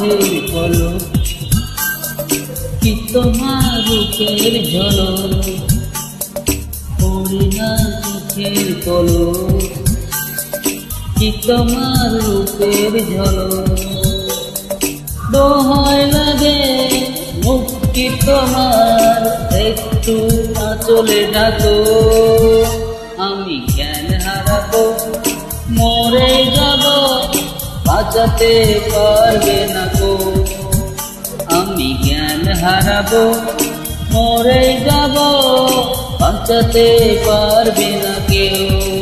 চোখের পলক, কি তোমার রূপের ঝলক, পড়ি না চোখের পলক, কি তোমার রূপের ঝলক। দোহাই লাগে মুক্তি তোমার, একটু আঁচলে ঢাকো। আমি জ্ঞান হারাবো, মরে যাব, বাঁচাতে পারবে না গো। আমি জ্ঞান হারাবো, মরে যাব, বাঁচাতে পারবে না কেউ।